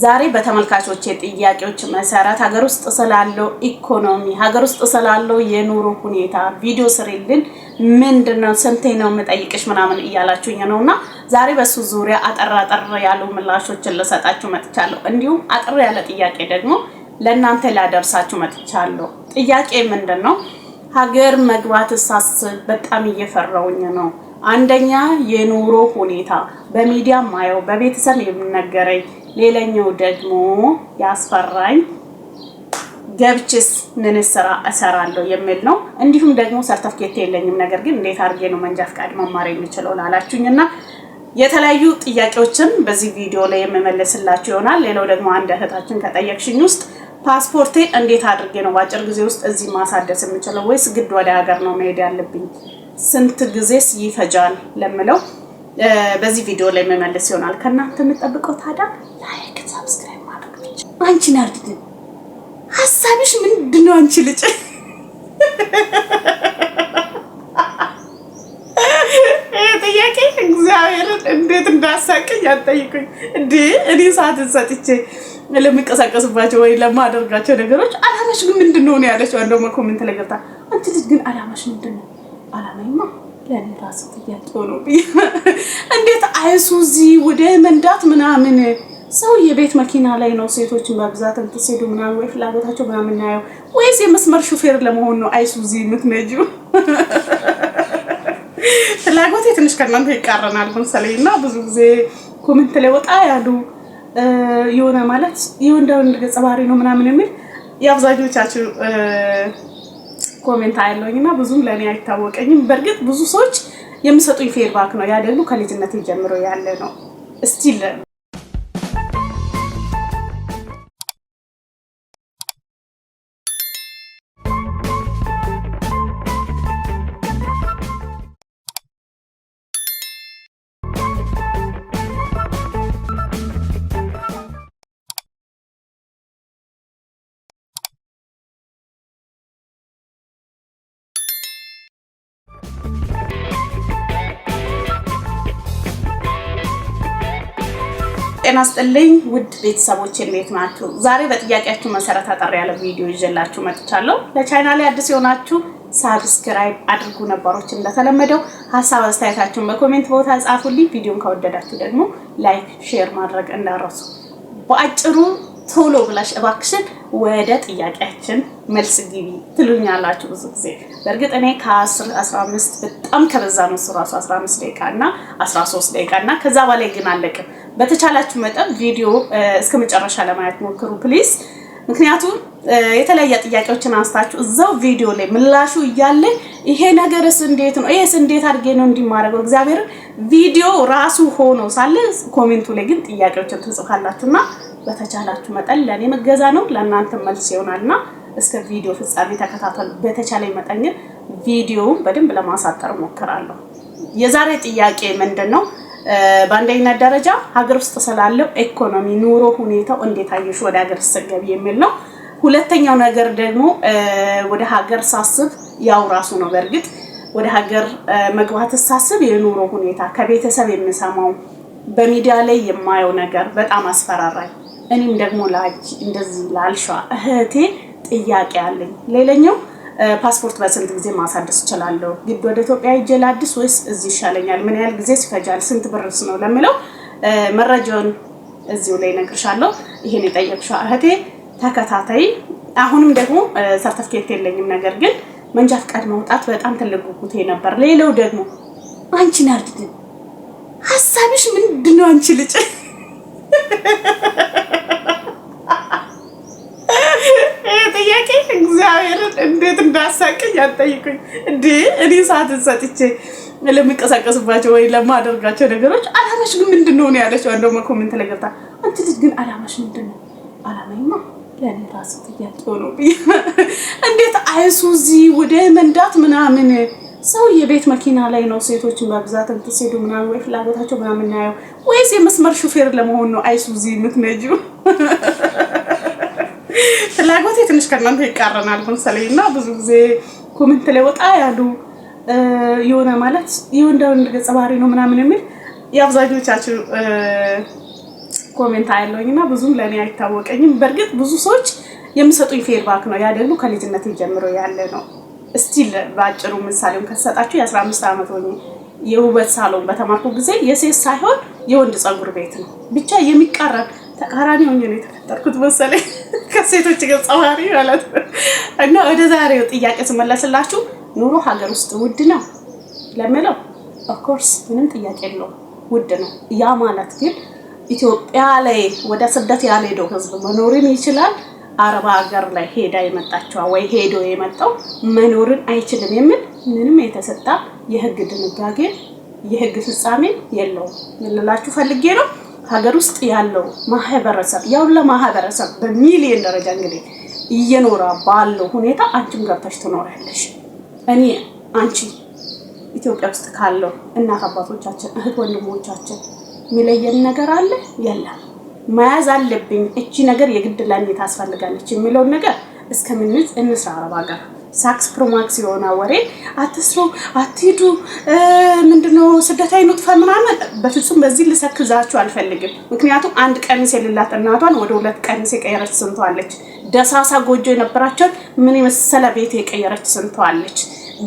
ዛሬ በተመልካቾች ጥያቄዎች መሰረት ሀገር ውስጥ ስላለው ኢኮኖሚ ሀገር ውስጥ ስላለው የኑሮ ሁኔታ ቪዲዮ ስሪልን ምንድነው ስንቴ ነው መጠይቅሽ ምናምን እያላችሁኝ ነውና ዛሬ በሱ ዙሪያ አጠር ያሉ ምላሾችን ልሰጣችሁ መጥቻለሁ። እንዲሁም አጠር ያለ ጥያቄ ደግሞ ለእናንተ ላደርሳችሁ መጥቻለሁ። ጥያቄ ምንድነው? ሀገር መግባት ሳስብ በጣም እየፈራውኝ ነው። አንደኛ የኑሮ ሁኔታ በሚዲያ ማየው በቤተሰብ የሚነገረኝ፣ ሌላኛው ደግሞ ያስፈራኝ ገብችስ ምን ስራ እሰራለሁ የሚል ነው። እንዲሁም ደግሞ ሰርተፍኬት የለኝም ነገር ግን እንዴት አድርጌ ነው መንጃ ፈቃድ መማር የምችለው ላላችሁኝና የተለያዩ ጥያቄዎችን በዚህ ቪዲዮ ላይ የምመልስላችሁ ይሆናል። ሌላው ደግሞ አንድ እህታችን ከጠየቅሽኝ ውስጥ ፓስፖርቴ እንዴት አድርጌ ነው በአጭር ጊዜ ውስጥ እዚህ ማሳደስ የምችለው ወይስ ግድ ወደ ሀገር ነው መሄድ ያለብኝ፣ ስንት ጊዜስ ይፈጃል ለምለው በዚህ ቪዲዮ ላይ መመለስ ይሆናል። ከእናንተ የምጠብቀው ታዲያ ላይክ ሰብስክራይብ ማድረግ ብቻ። አንቺ ናርዲ ሐሳብሽ ምንድነው? አንቺ ልጅ ጥያቄ እግዚአብሔርን እንዴት እንዳሳቀኝ አትጠይቁኝ እንዴ! እኔ ሰዓት ሰጥቼ ለምንቀሳቀስባቸው ወይ ለማደርጋቸው ነገሮች አላማሽ ግን ምንድነው ነው ያለችው። አንደው ኮሜንት ላይ ገብታ አንቺ ልጅ ግን አላማሽ ምንድነው? አላማይማ ለኔ ራስ ጥያቄ ነው። እንዴት አይሱዚ ወደ መንዳት ምናምን ሰው የቤት መኪና ላይ ነው ሴቶችን በብዛት እንትሰዱ ምናምን ወይ ፍላጎታቸው ምናምን ናየው ወይስ የመስመር ሹፌር ለመሆን ነው አይሱዚ የምትነጂው? ፍላጎቴ ትንሽ ከእናንተ ይቃረናል መሰለኝና ብዙ ጊዜ ኮሜንት ላይ ወጣ ያሉ የሆነ ማለት የወንዳው ገጸ ባህሪ ነው ምናምን የሚል የአብዛኞቻችሁ ኮሜንት አያለውኝና ብዙም ለኔ አይታወቀኝም። በርግጥ ብዙ ሰዎች የሚሰጡኝ ፊድባክ ነው። ያ ደግሞ ከልጅነት ጀምሮ ያለ ነው። ስቲል ጤና ይስጥልኝ ውድ ቤተሰቦቼ እንዴት ናችሁ? ዛሬ በጥያቄያችሁ መሰረት አጠር ያለ ቪዲዮ ይዤላችሁ መጥቻለሁ። ለቻናሌ አዲስ የሆናችሁ ሳብስክራይብ አድርጉ፣ ነባሮች እንደተለመደው ሐሳብ አስተያየታችሁን በኮሜንት ቦታ ጻፉልኝ። ቪዲዮን ከወደዳችሁ ደግሞ ላይክ ሼር ማድረግ እንዳትረሱ። በአጭሩ ቶሎ ብላሽ እባክሽን ወደ ጥያቄያችን መልስ ግቢ ትሉኛላችሁ ብዙ ጊዜ። በእርግጥ እኔ ከ10-15 በጣም ከበዛ ነው ራሱ 15 ደቂቃ እና 13 ደቂቃ እና ከዛ በላይ ግን አለቅም። በተቻላችሁ መጠን ቪዲዮ እስከ መጨረሻ ለማየት ሞክሩ ፕሊዝ። ምክንያቱም የተለያየ ጥያቄዎችን አንስታችሁ እዛው ቪዲዮ ላይ ምላሹ እያለ ይሄ ነገርስ እንዴት ነው ይሄስ እንዴት አድርጌ ነው እንዲማረገው እግዚአብሔር ቪዲዮ ራሱ ሆኖ ሳለ ኮሜንቱ ላይ ግን ጥያቄዎችን ትጽፋላችሁና በተቻላችሁ መጠን ለኔ መገዛ ነው ለእናንተ መልስ ይሆናልና እስከ ቪዲዮ ፍጻሜ ተከታተሉ። በተቻለኝ መጠን ቪዲዮውን በደንብ ለማሳጠር ሞክራለሁ። የዛሬ ጥያቄ ምንድነው? በአንደኛ ደረጃ ሀገር ውስጥ ስላለው ኢኮኖሚ ኑሮ ሁኔታው እንዴት አየሽ ወደ ሀገር ስትገቢ የሚል ነው። ሁለተኛው ነገር ደግሞ ወደ ሀገር ሳስብ ያው ራሱ ነው። በእርግጥ ወደ ሀገር መግባት ሳስብ የኑሮ ሁኔታ ከቤተሰብ የምሰማው በሚዲያ ላይ የማየው ነገር በጣም አስፈራራኝ። እኔም ደግሞ እንደዚህ ላልሻ እህቴ ጥያቄ አለኝ። ሌላኛው ፓስፖርት በስንት ጊዜ ማሳደስ እችላለሁ? ግድ ወደ ኢትዮጵያ ሄጄ ላድስ ወይስ እዚህ ይሻለኛል? ምን ያህል ጊዜ ይፈጃል? ስንት ብርስ ነው ለምለው መረጃውን እዚሁ ላይ ነግርሻለሁ። ይሄን የጠየቅሽው እህቴ ተከታታይ። አሁንም ደግሞ ሰርተፍኬት የለኝም ነገር ግን መንጃ ፈቃድ ማውጣት በጣም ትልቅ ጉጉቴ ነበር። ሌላው ደግሞ አንቺ ናርዲ ሐሳብሽ ምንድነው? አንቺ ልጅ ጥያቄ እግዚአብሔርን እንዴት እንዳሳቀኝ አትጠይቁኝ እንዴ! እኔ ሰዓት ሰጥቼ ለምንቀሳቀስባቸው ወይ ለማደርጋቸው ነገሮች አላማሽ ግን ምንድነው ነው ያለችው። አንደው ኮሜንት ላይ ገብታ አንቺ ልጅ ግን አላማሽ ምንድነው? አላማይማ ለኔ ራስ ጥያቄ ነው። እንዴት አይሱዚ ወደ መንዳት ምናምን ሰው የቤት መኪና ላይ ነው ሴቶችን በብዛት እንትሰዱ ምናምን ወይ ፍላጎታቸው ምናምን ናየው ወይስ የመስመር ሹፌር ለመሆን ነው አይሱዚ የምትነጂው? ፍላጎቴ ትንሽ ከእናንተ ይቃረናል መሰለኝና ብዙ ጊዜ ኮሜንት ላይ ወጣ ያሉ የሆነ ማለት የወንዳው ገጸ ባህሪ ነው ምናምን የሚል የአብዛኞቻችሁ ኮሜንት አያለውኝና ብዙም ለኔ አይታወቀኝም። በርግጥ ብዙ ሰዎች የሚሰጡኝ ፊድባክ ነው። ያ ደግሞ ከልጅነት ጀምሮ ያለ ነው። ስቲል ባጭሩ ምሳሌውን ከተሰጣችሁ የ15 ዓመት ሆኜ የውበት ሳሎን በተማርኩ ጊዜ የሴት ሳይሆን የወንድ ፀጉር ቤት ነው ብቻ የሚቃረን ተቃራኒ ሆኜ ነው የተፈጠርኩት መሰለኝ ከሴቶች ጋር ጸዋሪ ማለት ነው። እና ወደ ዛሬው ጥያቄ ስመለስላችሁ ኑሮ ሀገር ውስጥ ውድ ነው ለምለው ኦፍ ኮርስ ምንም ጥያቄ የለውም ውድ ነው። ያ ማለት ግን ኢትዮጵያ ላይ ወደ ስደት ያልሄደው ህዝብ መኖርን ይችላል፣ አረብ ሀገር ላይ ሄዳ የመጣችው ወይ ሄዶ የመጣው መኖርን አይችልም የሚል ምንም የተሰጣ የህግ ድንጋጌ የህግ ፍጻሜ የለውም። ምን ልላችሁ ፈልጌ ነው ሀገር ውስጥ ያለው ማህበረሰብ ያው ለማህበረሰብ በሚሊዮን ደረጃ እንግዲህ እየኖራ ባለው ሁኔታ አንቺም ገብተሽ ትኖሪያለሽ። እኔ አንቺ ኢትዮጵያ ውስጥ ካለው እናት አባቶቻችን እህት ወንድሞቻችን የሚለየን ነገር አለ የለም? መያዝ አለብኝ እቺ ነገር የግድ ለኔ ታስፈልጋለች የሚለው ነገር እስከምንዝ እንስራ። አረብ ሀገር ሳክስ ፕሮማክስ የሆነ ወሬ አትስሩ አትሂዱ ምንድነው ስደት አይኑጥፋ ምናምን በፍጹም በዚህ ልሰክዛችሁ አልፈልግም። ምክንያቱም አንድ ቀሚስ የሌላት እናቷን ወደ ሁለት ቀሚስ የቀየረች ስንቷለች። ደሳሳ ጎጆ የነበራቸው ምን የመሰለ ቤት የቀየረች ስንቷለች።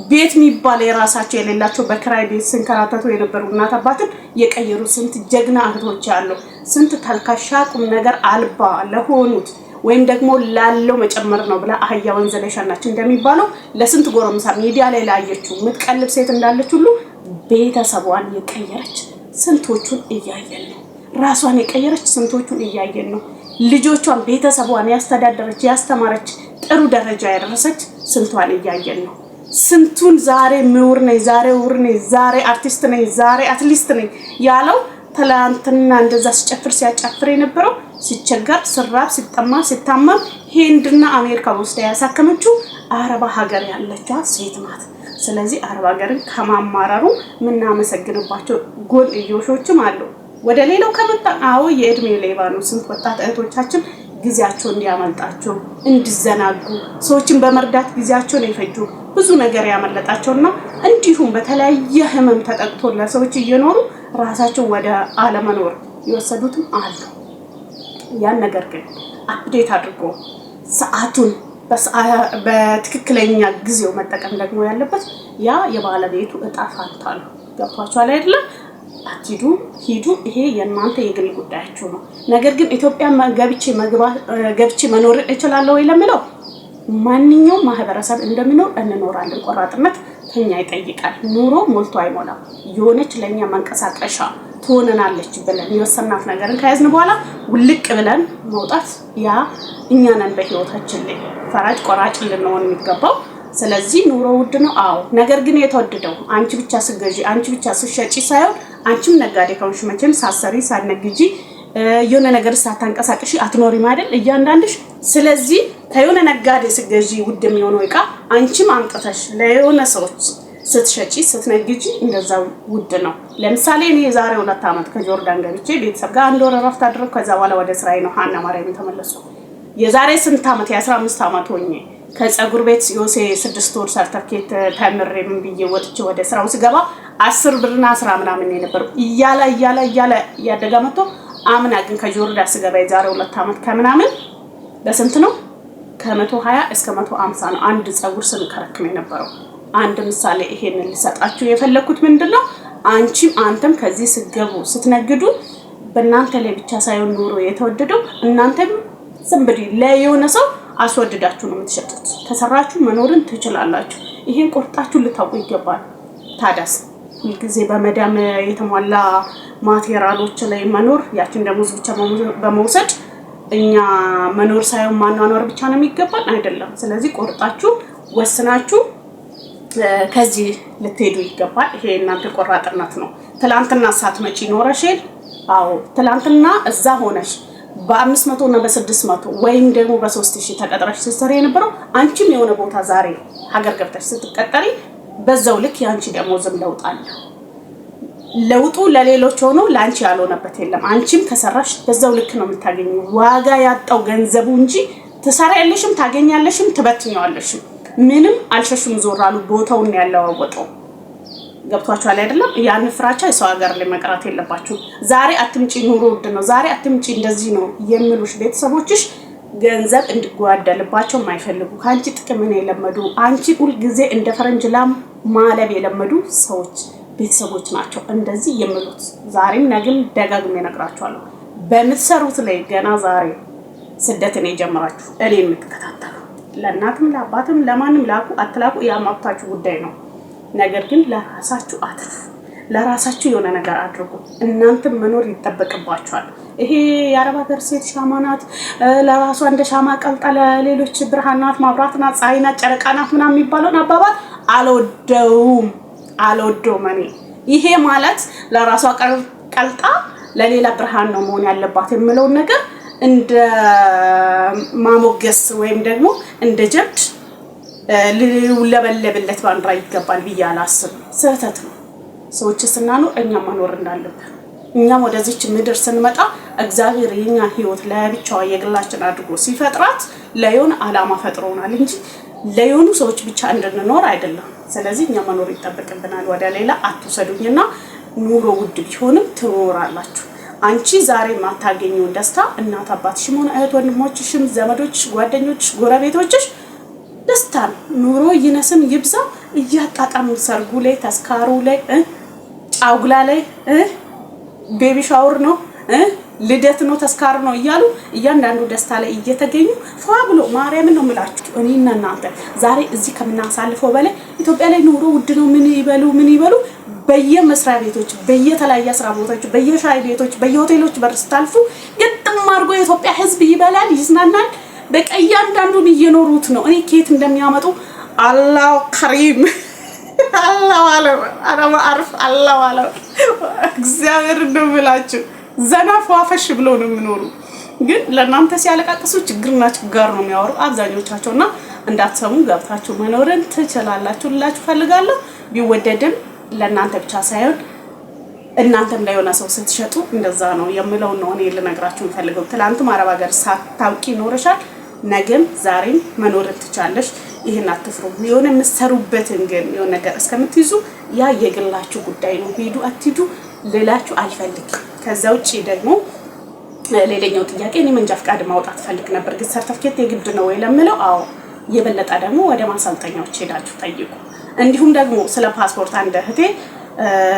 ቤት የሚባል የራሳቸው የሌላቸው በክራይ ቤት ስንከራተቱ የነበሩ እናት አባትን የቀየሩ ስንት ጀግና እህቶች አሉ። ስንት ተልካሻ ቁም ነገር አልባ ለሆኑት ወይም ደግሞ ላለው መጨመር ነው ብላ አህያ ወንዝ ላይ ሸናች እንደሚባለው ለስንት ጎረምሳ ሚዲያ ላይ ላየችው ምትቀልብ ሴት እንዳለች ሁሉ ቤተሰቧን የቀየረች ስንቶቹን እያየን ነው። ራሷን የቀየረች ስንቶቹን እያየን ነው። ልጆቿን ቤተሰቧን ያስተዳደረች ያስተማረች ጥሩ ደረጃ ያደረሰች ስንቷን እያየን ነው። ስንቱን ዛሬ ምሁር ነኝ ዛሬ ውር ነኝ ዛሬ አርቲስት ነኝ ዛሬ አትሊስት ነኝ ያለው ትላንትና እንደዛ ሲጨፍር ሲያጨፍር የነበረው ሲቸገር ሲራብ ሲጠማ ሲታመም ሂንድና አሜሪካ ውስጥ ያሳከመችው አረብ ሀገር ያለችው ሴት ናት። ስለዚህ አረብ ሀገርን ከማማራሩ ምናመሰግንባቸው ጎን እዮሾችም አሉ። ወደ ሌላው ከመጣ አዎ የእድሜ ሌባ ነው። ስንት ወጣት እህቶቻችን ጊዜያቸው እንዲያመልጣቸው እንዲዘናጉ ሰዎችን በመርዳት ጊዜያቸውን የፈጁ ብዙ ነገር ያመለጣቸውና እንዲሁም በተለያየ ህመም ተጠቅቶ ለሰዎች እየኖሩ ራሳቸው ወደ አለመኖር ይወሰዱትም አሉ። ያን ነገር ግን አፕዴት አድርጎ ሰዓቱን በትክክለኛ ጊዜው መጠቀም ደግሞ ያለበት ያ የባለቤቱ እጣ ፋንታ ነው። ገብቷችኋል አይደለ? አትሂዱ ሂዱ፣ ይሄ የእናንተ የግል ጉዳያችሁ ነው። ነገር ግን ኢትዮጵያ ገብቼ መኖር እችላለሁ ወይ ለምለው ማንኛውም ማህበረሰብ እንደሚኖር እንኖራለን። ቆራጥነት ከኛ ይጠይቃል። ኑሮ ሞልቶ አይሞላም። የሆነች ለኛ መንቀሳቀሻ ትሆነናለች ብለን የወሰናት ነገርን ከያዝን በኋላ ውልቅ ብለን መውጣት ያ እኛ ነን በህይወታችን ላይ ፈራጅ ቆራጭ ልንሆን የሚገባው። ስለዚህ ኑሮ ውድ ነው አዎ። ነገር ግን የተወደደው አንቺ ብቻ ስገዢ አንቺ ብቻ ስሸጪ ሳይሆን አንቺም ነጋዴ ከሆንሽ መቼም ሳሰሪ ሳነግጂ የሆነ ነገር ሳታንቀሳቀሺ አትኖሪም አይደል እያንዳንድሽ። ስለዚህ ከየሆነ ነጋዴ ስገዢ ውድ የሚሆነው እቃ አንቺም አምጥተሽ ለየሆነ ሰዎች ስትሸጪ ስትነግጂ እንደዛው ውድ ነው። ለምሳሌ እኔ የዛሬ 2 ዓመት ከጆርዳን ገብቼ ቤተሰብ ጋር አንድ ወር ረፍት አድርጌ ከዛ በኋላ ወደ ስራዬ ነው ሀና ማርያም ተመለስኩ። የዛሬ ስንት ዓመት የ15 ዓመት ሆኜ ከፀጉር ቤት ዮሴ 6 ወር ሰርተፍኬት ተምሬ ምን ብዬ ወጥቼ ወደ ስራው ስገባ 10 ብርና 10 ምናምን ነበር እያለ ያደጋ መጥቶ አምና ግን ከጆርዳን ስገባ የዛሬ 2 ዓመት ከምናምን በስንት ነው? ከ120 እስከ 150 ነው አንድ ፀጉር ስንከረክም የነበረው። አንድ ምሳሌ ይሄንን ልሰጣችሁ የፈለኩት ምንድነው አንቺም አንተም ከዚህ ስትገቡ ስትነግዱ በእናንተ ላይ ብቻ ሳይሆን ኑሮ የተወደደው እናንተም ዝምብሪ ለየሆነ ሰው አስወድዳችሁ ነው የምትሸጡት። ከሰራችሁ መኖርን ትችላላችሁ። ይሄን ቆርጣችሁ ልታውቁ ይገባል። ታዳስ ሁልጊዜ በመዳም የተሟላ ማቴሪያሎች ላይ መኖር ያችን ደሞዝ ብቻ በመውሰድ እኛ መኖር ሳይሆን ማኗኗር ብቻ ነው የሚገባል አይደለም። ስለዚህ ቆርጣችሁ ወስናችሁ ከዚህ ልትሄዱ ይገባል። ይሄ እናንተ ቆራጥነት ነው። ትላንትና ሳትመጪ ኖረሽል አዎ ትላንትና እዛ ሆነሽ በ500 እና በ600 ወይም ደግሞ በ3000 ተቀጥረሽ ስትሰሪ የነበረው አንቺም የሆነ ቦታ ዛሬ ሀገር ገብተሽ ስትቀጠሪ በዛው ልክ ያንቺ ደሞዝም ለውጥ አለ። ለውጡ ለሌሎች ሆኖ ላንቺ ያልሆነበት የለም። አንቺም ከሰራሽ በዛው ልክ ነው የምታገኙ። ዋጋ ያጣው ገንዘቡ እንጂ ትሰሪያለሽም ታገኛለሽም ትበትኛለሽም ምንም አልሸሽም ዞራሉ ቦታውን ያለዋወጠው። ገብቷችኋል አይደለም? ያን ፍራቻ የሰው ሀገር ላይ መቅራት የለባችሁ። ዛሬ አትምጪ ኑሮ ውድ ነው፣ ዛሬ አትምጪ እንደዚህ ነው የሚሉሽ ቤተሰቦችሽ ገንዘብ እንዲጓደልባቸው የማይፈልጉ ከአንቺ ጥቅምን የለመዱ አንቺ ሁልጊዜ እንደ ፈረንጅ ላም ማለብ የለመዱ ሰዎች ቤተሰቦች ናቸው እንደዚህ የሚሉት። ዛሬም ነገም ደጋግሜ እነግራችኋለሁ። በምትሰሩት ላይ ገና ዛሬ ስደትን የጀመራችሁ እኔ የምትከታተሉ ለእናትም ለአባትም ለማንም ላኩ አትላኩ ያማብታችሁ ጉዳይ ነው። ነገር ግን ለራሳችሁ አትርፉ፣ ለራሳችሁ የሆነ ነገር አድርጉ። እናንተም መኖር ይጠበቅባችኋል። ይሄ የአረብ ሀገር ሴት ሻማ ናት፣ ለራሷ እንደ ሻማ ቀልጣ ለሌሎች ብርሃን ናት፣ ማብራት ናት፣ ፀሐይ ናት፣ ጨረቃ ናት ምናምን የሚባለውን አባባል አልወደውም። እኔ ይሄ ማለት ለራሷ ቀልጣ ለሌላ ብርሃን ነው መሆን ያለባት የምለውን ነገር እንደ ማሞገስ ወይም ደግሞ እንደ ጀብድ ልለበለብለት ባንዲራ ይገባል ብዬ አላስብም። ስህተት ነው። ሰዎች ስናኖር እኛም መኖር እንዳለብን እኛም ወደዚች ምድር ስንመጣ እግዚአብሔር የኛ ህይወት ለብቻዋ የግላችን አድርጎ ሲፈጥራት ለየሆነ ዓላማ ፈጥሮናል እንጂ ለየሆኑ ሰዎች ብቻ እንድንኖር አይደለም። ስለዚህ እኛ መኖር ይጠበቅብናል። ወደ ሌላ አትውሰዱኝና ኑሮ ውድ ቢሆንም ትኖራላችሁ። አንቺ ዛሬ ማታገኙን ደስታ እናት አባትሽም ሆነ እህት ወንድሞችሽም ዘመዶች ጓደኞች ጎረቤቶችሽ ደስታ ኑሮ ይነስም ይብዛ እያጣጣሙ ሰርጉ ላይ ተስካሩ ላይ ጫጉላ ላይ ቤቢ ሻወር ነው ልደት ነው ተስካር ነው እያሉ እያንዳንዱ ደስታ ላይ እየተገኙ ፋብሎ ማርያምን ነው የምላችሁ። እኔና እናንተ ዛሬ እዚህ ከምናሳልፈው በላይ ኢትዮጵያ ላይ ኑሮ ውድ ነው። ምን ይበሉ በየመስሪያ ቤቶች በየተለያየ ስራ ቦታዎች በየሻይ ቤቶች በየሆቴሎች በር ስታልፉ ግጥም አድርጎ የኢትዮጵያ ህዝብ ይበላል ይዝናናል። በቃ እያንዳንዱን እየኖሩት ነው። እኔ ከየት እንደሚያመጡ አላሁ ከሪም አላሁ አለ እግዚአብሔር እንደምላችሁ ዘና ፏፈሽ ብሎ ነው የሚኖሩ። ግን ለእናንተ ሲያለቃቅሱ ችግርና ችጋር ነው የሚያወሩ አብዛኞቻቸውና እንዳትሰሙ ገብታችሁ መኖርን ትችላላችሁ ልላችሁ ፈልጋለሁ። ቢወደድም ለእናንተ ብቻ ሳይሆን እናንተም ላይ የሆነ ሰው ስትሸጡ እንደዛ ነው የምለው ነው እኔ ልነግራችሁ ፈልገው። ትላንትም አረብ ሀገር ሳታውቂ ኖርሻል፣ ነገም ዛሬም መኖር ትቻለሽ። ይሄን አትፍሩ። የሆነ የምትሰሩበትን ግን የሆነ ነገር እስከምትይዙ ያ የግላችሁ ጉዳይ ነው። ሄዱ አትሂዱ ልላችሁ አልፈልግም። ከዛ ውጪ ደግሞ ሌላኛው ጥያቄ እኔ መንጃ ፈቃድ ማውጣት ፈልግ ነበር፣ ግን ሰርቲፊኬት የግድ ነው ወይ ለምለው አዎ። የበለጠ ደግሞ ወደ ማሰልጠኛዎች ሄዳችሁ ጠይቁ። እንዲሁም ደግሞ ስለ ፓስፖርት አንድ እህቴ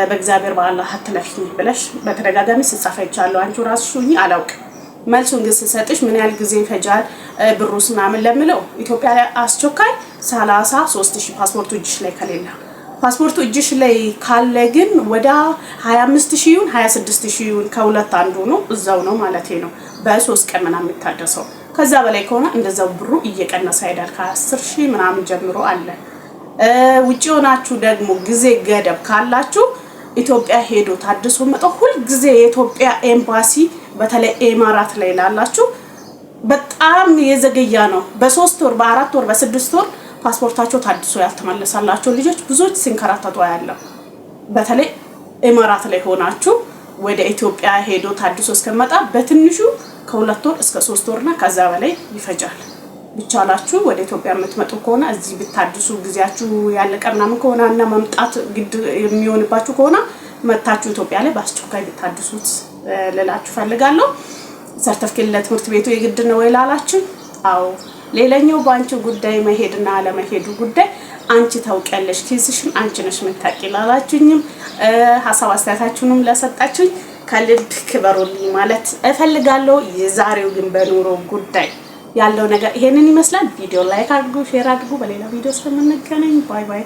በእግዚአብሔር በአላህ አትለፊኝ ብለሽ በተደጋጋሚ ስትጻፈይቻለሁ። አንቺ ራስሽ ሁኚ አላውቅም። መልሱን ግን ስሰጥሽ ምን ያህል ጊዜ ይፈጃል ብሩስ ምናምን ለምለው ኢትዮጵያ ላይ አስቸኳይ 33000 ፓስፖርቱ እጅሽ ላይ ከሌለ ፓስፖርቱ እጅሽ ላይ ካለ ግን ወደ 25000 ይሁን 26000 ይሁን ከሁለት አንዱ ነው እዛው ነው ማለት ነው። በ3 ቀን ምናምን የሚታደሰው ከዛ በላይ ከሆነ እንደዛው ብሩ እየቀነሰ ይሄዳል። ከ10000 ምናምን ጀምሮ አለ። ውጪ ሆናችሁ ደግሞ ጊዜ ገደብ ካላችሁ ኢትዮጵያ ሄዶ ታድሶ መጣው ሁሉ ጊዜ የኢትዮጵያ ኤምባሲ በተለይ ኤማራት ላይ ላላችሁ በጣም የዘገያ ነው። በ3 ወር በ4 ወር በ6 ወር ፓስፖርታቸው ታድሶ ያልተመለሳላችሁ ልጆች ብዙዎች ሲንከራተቱ ያለው በተለይ ኤማራት ላይ ሆናችሁ ወደ ኢትዮጵያ ሄዶ ታድሶ እስከመጣ በትንሹ ከ2 ወር እስከ 3 ወርና ከዛ በላይ ይፈጃል። ብቻላችሁ ወደ ኢትዮጵያ የምትመጡ ከሆነ እዚህ ብታድሱ ጊዜያችሁ ያለቀ ምናምን ከሆነ እና መምጣት ግድ የሚሆንባችሁ ከሆነ መታችሁ ኢትዮጵያ ላይ በአስቸኳይ ብታድሱት ልላችሁ ፈልጋለሁ። ሰርቲፊኬት ለትምህርት ቤቱ የግድ ነው ወይ ላላችሁ አዎ። ሌላኛው ባንቺ ጉዳይ መሄድና አለመሄዱ ጉዳይ አንቺ ታውቂያለሽ፣ ኪስሽን አንቺ ነሽ የምታውቂ ላላችሁኝም ሐሳብ አስተያየታችሁንም ለሰጣችሁኝ ከልብ ክበሩልኝ ማለት እፈልጋለሁ። የዛሬው ግን በኑሮ ጉዳይ ያለው ነገር ይሄንን ይመስላል። ቪዲዮ ላይክ አድርጉ፣ ሼር አድርጉ። በሌላ ቪዲዮ እስከምንገናኝ ባይ ባይ።